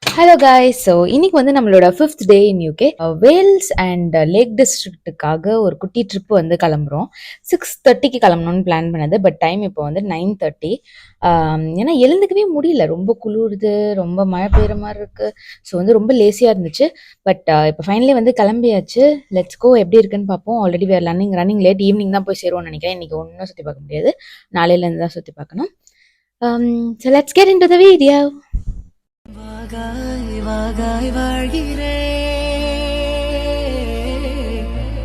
Hello guys. So இன்னைக்கு வந்து நம்மளோட 5th day in UK. Wales and Lake டிஸ்ட்ரிக்ட்டுக்காக ஒரு குட்டி ட்ரிப் வந்து கிளம்புறோம். 6:30க்கு கிளம்பணும்னு பிளான் பண்ணது. பட் டைம் இப்போ வந்து 9:30. ஏன்னா எழுந்துக்கவே முடியல, ரொம்ப குளிருது, ரொம்ப மழை பெய்யுற மாதிரி இருக்கு. ஸோ வந்து ரொம்ப லேசியாக இருந்துச்சு. பட் இப்போ ஃபைனலி வந்து கிளம்பியாச்சு. Let's go. எப்படி இருக்குன்னு பார்ப்போம். ஆல்ரெடி வேறு ரன்னிங் லேட். ஈவினிங் தான் போய் சேருவோம்னு நினைக்கிறேன். இன்னைக்கு ஒன்றும் சுற்றி பார்க்க முடியாது, நாளையிலேருந்து தான் சுற்றி பார்க்கணும். So let's get into the video. வாகாய் வாகாய் வாழ்கிறே,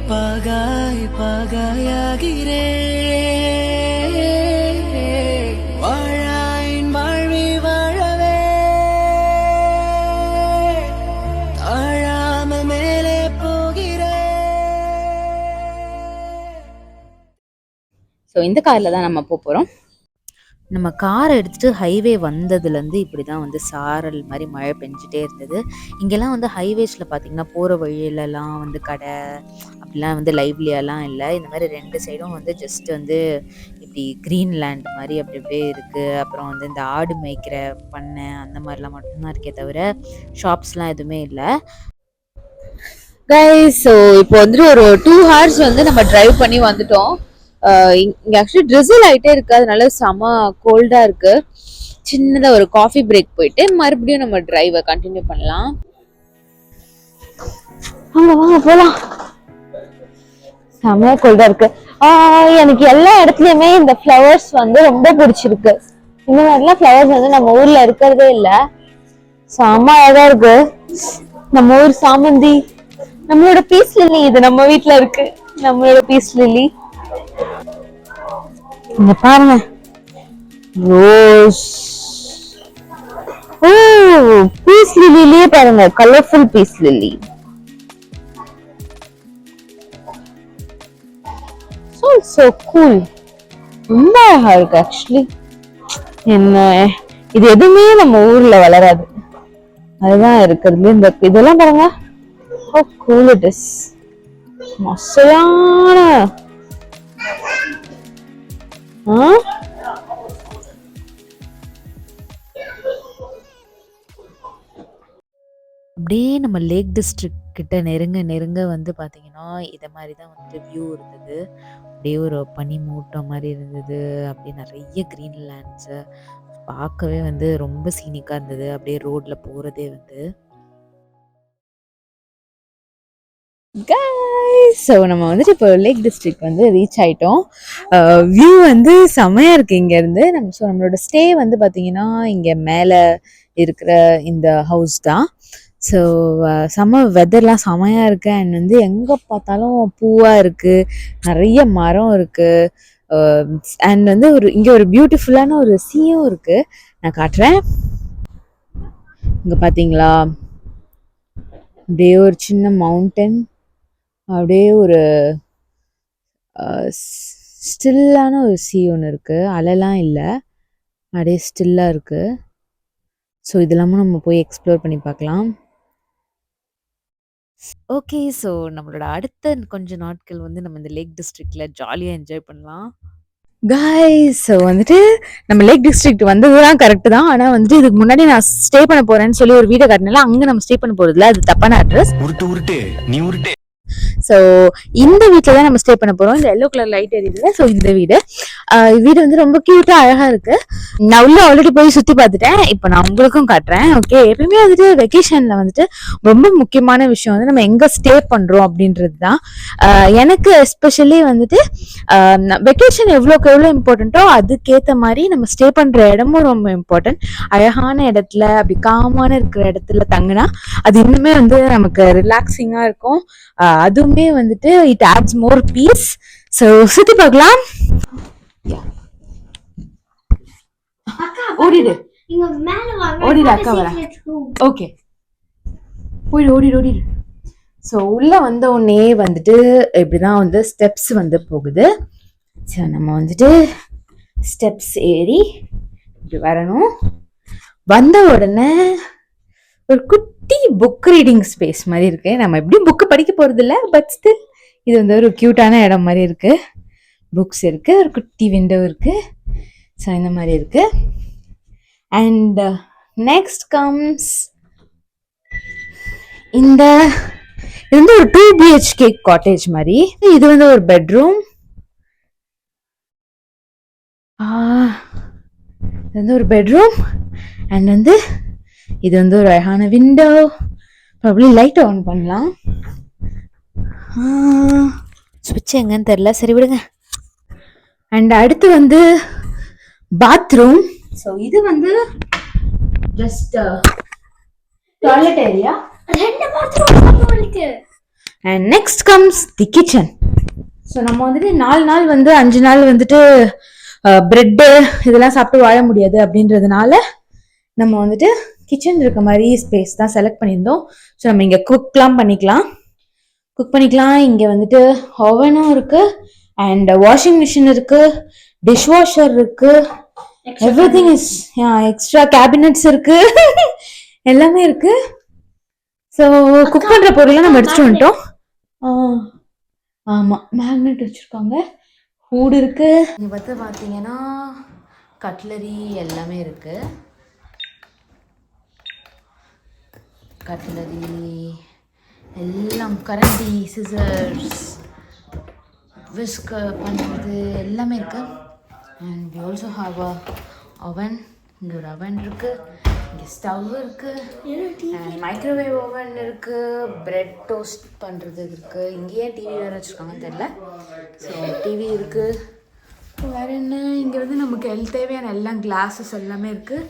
பாகாய் பாகாயாகிறே, வாழாயின் வாழ்வி வாழவே, தாழாம மேலே போகிறே. ஸோ இந்த காரில் தான் நம்ம போகிறோம். நம்ம காரை எடுத்துகிட்டு ஹைவே வந்ததுலேருந்து இப்படி தான் வந்து சாரல் மாதிரி மழை பெஞ்சிட்டே இருந்தது. இங்கெல்லாம் வந்து ஹைவேஸில் பார்த்திங்கன்னா போகிற வழியிலலாம் வந்து கடை அப்படிலாம் வந்து லைவ்லியெல்லாம் இல்லை. இந்த மாதிரி 2 சைடும் வந்து ஜஸ்ட் வந்து இப்படி க்ரீன் லேண்ட் மாதிரி அப்படி அப்படியே இருக்குது. அப்புறம் வந்து இந்த ஆடு மேய்க்கிற பண்ணை அந்த மாதிரிலாம் மட்டும்தான் இருக்கே தவிர ஷாப்ஸ்லாம் எதுவுமே இல்லை. கைஸ், ஸோ இப்போ வந்துட்டு ஒரு 2 hours வந்து நம்ம டிரைவ் பண்ணி வந்துட்டோம். இங்கே ஆக்சுவலி ட்ரிசில் ஆகிட்டே இருக்கு, அதனால செம கோல்டாக இருக்கு. சின்னதாக ஒரு காஃபி பிரேக் போயிட்டு மறுபடியும் நம்ம டிரைவை கண்டினியூ பண்ணலாம். வாங்க போலாம். செம கோல்டா இருக்கு. எனக்கு எல்லா இடத்துலயுமே இந்த ஃப்ளவர்ஸ் வந்து ரொம்ப பிடிச்சிருக்கு. இந்த மாதிரிலாம் ஃப்ளவர்ஸ் வந்து நம்ம ஊர்ல இருக்கிறதே இல்லை. செம அழகா இருக்கு. நம்ம ஊர் சாமந்தி, நம்மளோட பீஸ் லில்லி, இது நம்ம வீட்டுல இருக்கு, நம்மளோட பீஸ் லில்லி. இங்க பாருங்க, ரோஸ். ஓ, பீஸ் லில்லியே பாருங்க, colourful peace lily. So cool. ரொம்ப அழகா இருக்கு ஆக்சுவலி. என்ன இது எதுவுமே நம்ம ஊர்ல வளராது, அதுதான் இருக்கிறது. இந்த இதெல்லாம் பாருங்க, how cool it is. மொசையான அப்படியே நம்ம லேக் டிஸ்ட்ரிக்ட் கிட்ட நெருங்க வந்து பார்த்தீங்கன்னா இதை மாதிரி தான் வந்துட்டு வியூ இருந்தது. அப்படியே ஒரு பனி மூட்டம் மாதிரி இருந்தது. அப்படியே நிறைய க்ரீன் லேண்ட்ஸு பார்க்கவே வந்து ரொம்ப சீனிக்காக இருந்தது. அப்படியே ரோட்ல போகிறதே வந்து. ஸோ நம்ம வந்துட்டு இப்போ லேக் டிஸ்ட்ரிக்ட் வந்து ரீச் ஆகிட்டோம். வியூ வந்து செமையாக இருக்குது இங்கேருந்து. நம்மளோட ஸ்டே வந்து பார்த்திங்கன்னா இங்கே மேலே இருக்கிற இந்த ஹவுஸ் தான். ஸோ செம்ம வெதர்லாம் செமையாக இருக்குது. அண்ட் வந்து எங்கே பார்த்தாலும் பூவாக இருக்குது, நிறைய மரம் இருக்குது. அண்ட் வந்து இங்கே ஒரு பியூட்டிஃபுல்லான ஒரு சீயும் இருக்குது. நான் காட்டுறேன். இங்கே பார்த்தீங்களா, அப்படியே ஒரு சின்ன மவுண்டன், அப்படியே ஒரு ஸ்டில்லான ஒரு சீ ஒன்று இருக்குது. அலைலாம் இல்லை, அப்படியே ஸ்டில்லாக இருக்குது. ஸோ இதெல்லாமும் நம்ம போய் எக்ஸ்ப்ளோர் பண்ணி பார்க்கலாம். ஓகே, ஸோ நம்மளோட அடுத்த கொஞ்சம் நாட்கள் வந்து நம்ம இந்த லேக் டிஸ்ட்ரிக்ட்ல ஜாலியாக என்ஜாய் பண்ணலாம். காய்ஸ், ஸோ வந்துட்டு நம்ம லேக் டிஸ்ட்ரிக்ட் வந்ததுதான் கரெக்டு தான். ஆனால் வந்துட்டு இதுக்கு முன்னாடி நான் ஸ்டே பண்ண போறேன்னு சொல்லி ஒரு வீடியோ காட்டினால அங்கே நம்ம ஸ்டே பண்ண போறதில்ல, அது தப்பான அட்ரஸ். ஸோ இந்த வீட்டில் தான் நம்ம ஸ்டே பண்ண போகிறோம். இந்த எல்லோ கலர் லைட் எரியுதுல, ஸோ இந்த வீடு வந்து ரொம்ப க்யூட்டாக அழகாக இருக்குது. நான் உள்ள ஆல்ரெடி போய் சுற்றி பார்த்துட்டேன். இப்போ நான் உங்களுக்கும் காட்டுறேன். ஓகே, எப்பயுமே வந்துட்டு வெக்கேஷனில் வந்துட்டு ரொம்ப முக்கியமான விஷயம் வந்து நம்ம எங்கே ஸ்டே பண்ணுறோம் அப்படின்றது தான். எனக்கு எஸ்பெஷலி வந்துட்டு வெக்கேஷன் எவ்வளோக்கு எவ்வளோ இம்பார்ட்டண்ட்டோ அதுக்கேற்ற மாதிரி நம்ம ஸ்டே பண்ணுற இடமும் ரொம்ப இம்பார்ட்டன்ட். அழகான இடத்துல, அப்படி காமான இருக்கிற இடத்துல தங்கினா அது இன்னுமே வந்து நமக்கு ரிலாக்ஸிங்காக இருக்கும். அதுவுமே வந்துட்டு it adds more peace. So சுற்றி பார்க்கலாம். ஓடிடு ஓடிடு, அக்கா வர. ஓகே, ஓடிடு. ஸோ உள்ள வந்த உடனே வந்துட்டு இப்படிதான் வந்து ஸ்டெப்ஸ் வந்து போகுது. ஸோ நம்ம வந்துட்டு ஸ்டெப்ஸ் ஏறி இப்படி வரணும். வந்த உடனே ஒரு குட்டி புக் ரீடிங் ஸ்பேஸ் மாதிரி இருக்கு. நம்ம எப்படியும் புக்கு படிக்க போறது இல்லை, பட் ஸ்டில் இது வந்து ஒரு கியூட்டான இடம் மாதிரி இருக்கு. புக்ஸ் இருக்கு, ஒரு குட்டி விண்டோ இருக்கு. ஸோ இந்த மாதிரி இருக்கு. அண்ட் நெக்ஸ்ட் கம்ஸ் இந்த இது வந்து ஒரு 2 BHK காட்டேஜ் மாதிரி. இது வந்து ஒரு பெட்ரூம். இது வந்து ஒரு பெட்ரூம் அண்ட் வந்து இது வந்து ஒரு அழகான விண்டோ. ப்ராபப்லி லைட் ஆன் பண்ணலாம். ஸ்விட்ச் எங்கன்னு தெரியல, சரி விடுங்க. அண்ட் அடுத்து வந்து பாத்ரூம். ஸோ இது வந்து ஜஸ்ட் டாய்லெட் ஏரியா. 2 பாத்ரூம் இருக்கு. And next comes the kitchen. So நம்ம வந்துட்டு 4 நாள் வந்து 5 நாள் வந்துட்டு பிரெட்டு இதெல்லாம் சாப்பிட்டு வாழ முடியாது அப்படின்றதுனால நம்ம வந்துட்டு கிச்சன் இருக்க மாதிரி ஸ்பேஸ் தான் செலக்ட் பண்ணியிருந்தோம். ஸோ நம்ம இங்கே குக் பண்ணிக்கலாம். இங்கே வந்துட்டு ஓவனும் இருக்கு அண்ட் வாஷிங் மிஷின் இருக்கு, டிஷ் வாஷர் இருக்கு, எவ்ரிதிங் இஸ் எக்ஸ்ட்ரா கேபினட்ஸ் இருக்கு எல்லாமே இருக்கு. ஸோ குக் பண்ற பொருள்லாம் நம்ம எடுத்துட்டு வந்துட்டோம். ஆமா, மேக்னெட் வச்சிருக்காங்க, ஹூட் இருக்கு. இங்க பார்த்தீங்கன்னா கட்லரி எல்லாமே இருக்கு. கட்லரி எல்லாம், கரண்டி, சிசர்ஸ், விஸ்க் பண்ணுறது எல்லாமே இருக்கு. And we also have a oven. இங்கே ஒரு ஓவன் இருக்கு, இங்கே ஸ்டவ் இருக்கு, அண்ட் மைக்ரோவேவ் ஓவன் இருக்கு, பிரெட் டோஸ்ட் பண்ணுறது இருக்கு. இங்கேயே டிவி வேறு வச்சுருக்காங்கன்னு தெரியல. ஸோ டிவி இருக்கு. வேறு என்ன, இங்கே வந்து நமக்கு தேவையான எல்லாம் கிளாஸஸ் எல்லாமே இருக்குது.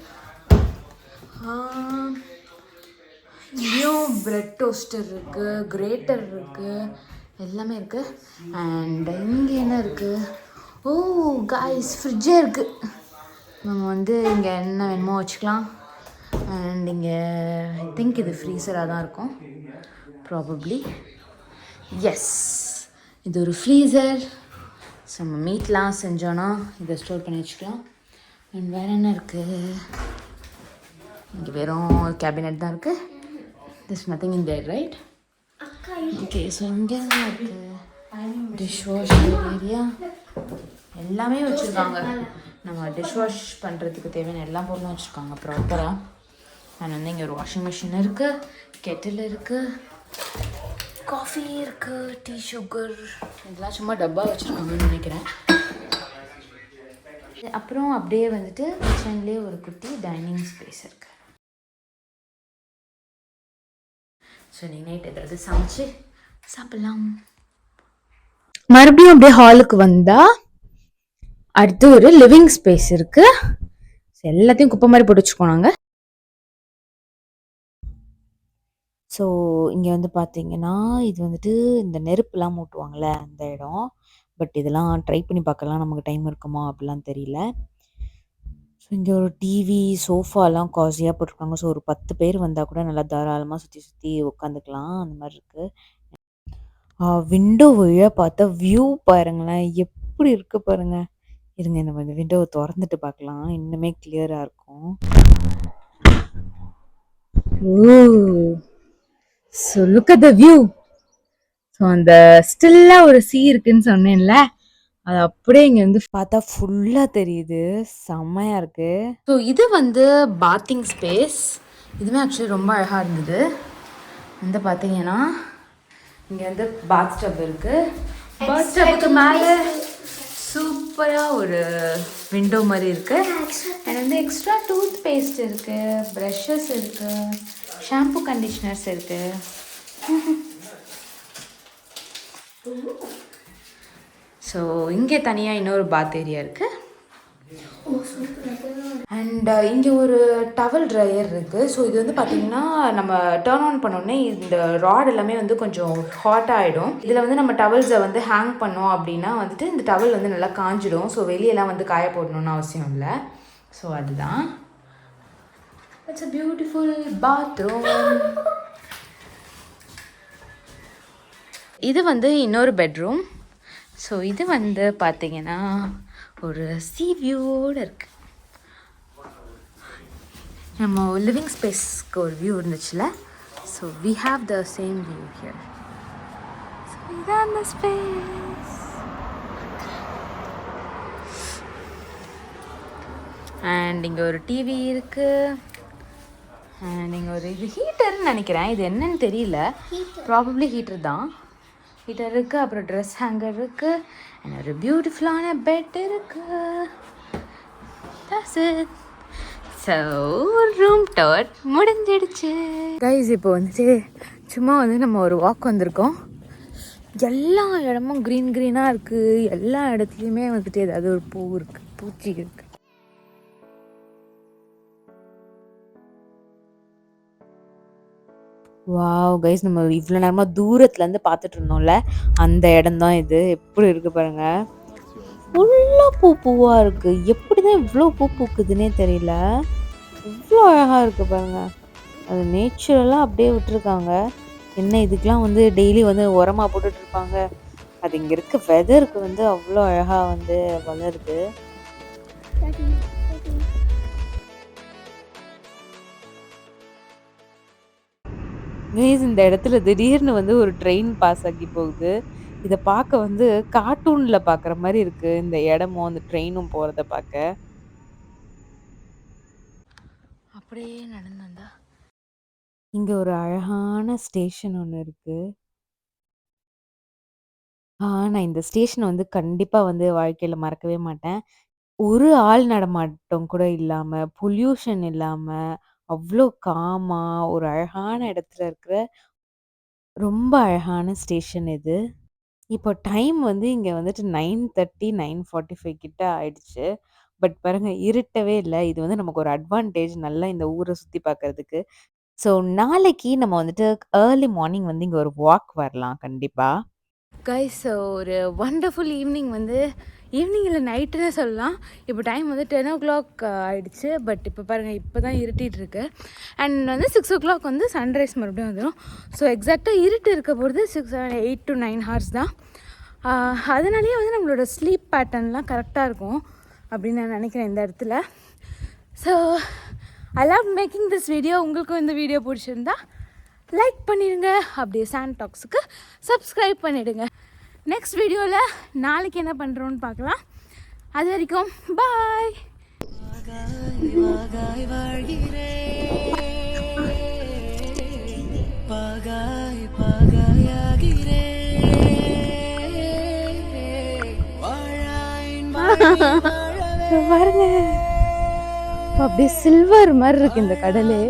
இங்கேயும் பிரெட் டோஸ்டர் இருக்குது, கிரேட்டர் இருக்குது, எல்லாமே இருக்குது. அண்ட் இங்கே என்ன இருக்குது, ஓ காய்ஸ், ஃப்ரிட்ஜே இருக்குது. நம்ம வந்து இங்கே என்ன வேணுமோ வச்சுக்கலாம். அண்ட் இங்கே ஐ திங்க் இது ஃப்ரீசராக தான் இருக்கும் ப்ராபப்ளி. எஸ், இது ஒரு ஃப்ரீசர். ஸோ நம்ம மீட்லாம் செஞ்சோன்னா இதை ஸ்டோர் பண்ணி வச்சுக்கலாம். அண்ட் வேறு என்ன இருக்குது, இங்கே வெறும் கேபினெட் தான் இருக்குது. There's nothing in there, right? Okay, so இங்கே தான் இருக்குது டிஷ் வாஷ் ஏரியா. எல்லாமே வச்சுருக்காங்க. நம்ம டிஷ் வாஷ் பண்ணுறதுக்கு தேவையான எல்லா பொருளும் வச்சுருக்காங்க ப்ராப்பராக. அண்ட் வந்து இங்கே ஒரு வாஷிங் மிஷின் இருக்குது, கெட்டில் இருக்குது, காஃபி இருக்குது, டீ, சுகர், இதெல்லாம் சும்மா டப்பா வச்சுருக்காங்கன்னு நினைக்கிறேன். அப்புறம் அப்படியே வந்துட்டு கிச்சன்லேயே ஒரு குட்டி டைனிங் ஸ்பேஸ் இருக்குது. ஸோ நீ நைட் ஏதாவது சமைச்சு சாப்பிடலாம். மறுபடியும் அப்படியே ஹாலுக்கு வந்தால் அடுத்து ஒரு லிவிங் ஸ்பேஸ் இருக்கு. எல்லாத்தையும் குப்பை மாதிரி போட்டு வச்சுக்கோம் நாங்கள். ஸோ இங்கே வந்து பார்த்தீங்கன்னா இது வந்துட்டு இந்த நெருப்புலாம் மூட்டுவாங்கள்ல அந்த இடம். பட் இதெல்லாம் ட்ரை பண்ணி பார்க்கலாம், நமக்கு டைம் இருக்குமா அப்படிலாம் தெரியல. ஸோ இங்கே ஒரு டிவி, சோஃபாலாம் காசியாக போட்டிருக்காங்க. ஸோ ஒரு 10 பேர் வந்தால் கூட நல்லா தாராளமாக சுற்றி உட்காந்துக்கலாம், அந்த மாதிரி இருக்குது. விண்டோ வழியாக பார்த்தா வியூ பாருங்களேன், எப்படி இருக்குது பாருங்கள். இருங்க, நம்ம இந்த விண்டோவை திறந்துட்டு பார்க்கலாம், இன்னுமே கிளியராக இருக்கும். So look at the view. So அந்த ஸ்டில்லாக ஒரு சீ இருக்குன்னு சொன்னேன்ல, அது அப்படியே இங்கே வந்து பார்த்தா ஃபுல்லாக தெரியுது, செம்மையாக இருக்குது. ஸோ இது வந்து பாத்திங் ஸ்பேஸ். இதுவுமே ஆக்சுவலி ரொம்ப அழகாக இருந்தது. வந்து பார்த்தீங்கன்னா இங்கே வந்து பாத் ஸ்டப் இருக்குது. பாத் ஸ்டப்புக்கு மேலே சூப்பராக ஒரு விண்டோ மாதிரி இருக்குது. அண்ட் வந்து எக்ஸ்ட்ரா டூத் பேஸ்ட் இருக்குது, ப்ரஷஸ் இருக்குது, ஷாம்பு கண்டிஷ்னர்ஸ் இருக்குது. ஸோ இங்கே தனியாக இன்னொரு பாத் ஏரியா இருக்குது. அண்ட் இங்கே ஒரு டவல் ட்ரையர் இருக்குது. ஸோ இது வந்து பார்த்திங்கன்னா நம்ம டர்ன் ஆன் பண்ணோடனே இந்த ராட் எல்லாமே வந்து கொஞ்சம் ஹாட் ஆகிடும். இதில் வந்து நம்ம டவல்ஸை வந்து ஹேங் பண்ணோம் அப்படின்னா வந்துட்டு இந்த டவல் வந்து நல்லா காஞ்சிடும். ஸோ வெளியெல்லாம் வந்து காய போடணுன்னு அவசியம் இல்லை. ஸோ அதுதான். It's a beautiful bathroom. இது வந்து இன்னொரு பெட்ரூம். ஸோ இது வந்து பார்த்திங்கன்னா ஒரு சீ வியூவோடு இருக்குது. நம்ம லிவிங் ஸ்பேஸ்க்கு ஒரு வியூ இருந்துச்சுல, so we have the same view here. So இதான் அந்த ஸ்பேஸ். அண்ட் இங்கே ஒரு டிவி இருக்குது, நீங்கள் ஒரு இது ஹீட்டர்னு நினைக்கிறேன், இது என்னன்னு தெரியல, ப்ராபப்ளி ஹீட்டர் தான். ஹீட்டர் இருக்குது, அப்புறம் ட்ரெஸ் ஹேங்கர் இருக்குது, அண்ட் ஒரு பியூட்டிஃபுல்லான பெட் இருக்குது. ஸோ ரூம் டோர் முடிஞ்சிடுச்சு கைஸ். இப்போ வந்துட்டு சும்மா வந்து நம்ம ஒரு வாக் வந்திருக்கோம். எல்லா இடமும் க்ரீன் க்ரீனாக இருக்குது. எல்லா இடத்துலையுமே வந்துட்டு ஏதாவது ஒரு பூ இருக்குது, பூச்சி இருக்குது. வாவ் கைஸ், நம்ம இவ்வளோ நேரமாக தூரத்துலேருந்து பார்த்துட்டு இருந்தோம்ல, அந்த இடம் தான் இது. எப்படி இருக்குது பாருங்கள், ஃபுல்லாக பூ பூவாக இருக்குது. எப்படி தான் இவ்வளோ பூ பூக்குதுன்னே தெரியல, இவ்வளோ அழகாக இருக்குது பாருங்கள். அது நேச்சுரலாக அப்படியே விட்டுருக்காங்க. என்ன இதுக்கெலாம் வந்து டெய்லி வந்து உரமாக போட்டுட்ருப்பாங்க. அது இங்கே இருக்க வெதருக்கு வந்து அவ்வளோ அழகாக வந்து வளருது. இந்த இடத்துல திடீர்னு வந்து ஒரு ட்ரெயின் பாஸ் ஆகி போகுது. இதை பார்க்க வந்து கார்ட்டூனில் பார்க்குற மாதிரி இருக்குது. இந்த இடமும் அந்த ட்ரெயினும் போகிறத பார்க்க அப்படியே நடந்து வந்தா இங்கே ஒரு அழகான ஸ்டேஷன் ஒன்று இருக்குது. நான் இந்த ஸ்டேஷனை வந்து கண்டிப்பாக வந்து வாழ்க்கையில் மறக்கவே மாட்டேன். ஒரு ஆள் நடமாட்டம் கூட இல்லாமல், பொல்யூஷன் இல்லாமல், அவ்வளோ காமா ஒரு அழகான இடத்துல இருக்கிற ரொம்ப அழகான ஸ்டேஷன் இது. இப்போ டைம் வந்து இங்கே வந்துட்டு 9:30 9:45 கிட்ட ஆயிடுச்சு. பட் பாருங்க, இருட்டவே இல்லை. இது வந்து நமக்கு ஒரு அட்வான்டேஜ், நல்லா இந்த ஊரை சுற்றி பார்க்கறதுக்கு. ஸோ நாளைக்கு நம்ம வந்துட்டு ஏர்லி மார்னிங் வந்து இங்கே ஒரு வாக் வரலாம் கண்டிப்பாக. கைஸ், ஒரு வண்டர்ஃபுல் ஈவினிங் வந்து ஈவினிங் இல்லை நைட்டுன்னு சொல்லலாம். இப்போ டைம் வந்து 10 o'clock ஆகிடுச்சு. பட் இப்போ பாருங்கள், இப்போ தான் இருட்டிகிட்டு இருக்கு. அண்ட் வந்து 6 o'clock வந்து சன்ரைஸ் மறுபடியும் வந்துடும். ஸோ எக்ஸாக்டாக இருட்டு இருக்க போகிறது 8 to 9 hours தான். அதனாலேயே வந்து நம்மளோட ஸ்லீப் பேட்டர்ன்லாம் கரெக்டாக இருக்கும் அப்படின்னு நான் நினைக்கிறேன் இந்த இடத்துல. So I love making this video. உங்களுக்கும் இந்த வீடியோ பிடிச்சிருந்தா லைக் பண்ணிடுங்க, அப்படியே சாண்ட் டாக்ஸுக்கு சப்ஸ்கிரைப் பண்ணிவிடுங்க. நெக்ஸ்ட் வீடியோவில் நாளைக்கு என்ன பண்ணுறோன்னு பார்க்கலாம். அது வரைக்கும் பாய். பாருங்க, அப்படியே சில்வர் மாதிரி இருக்கு இந்த கடலே.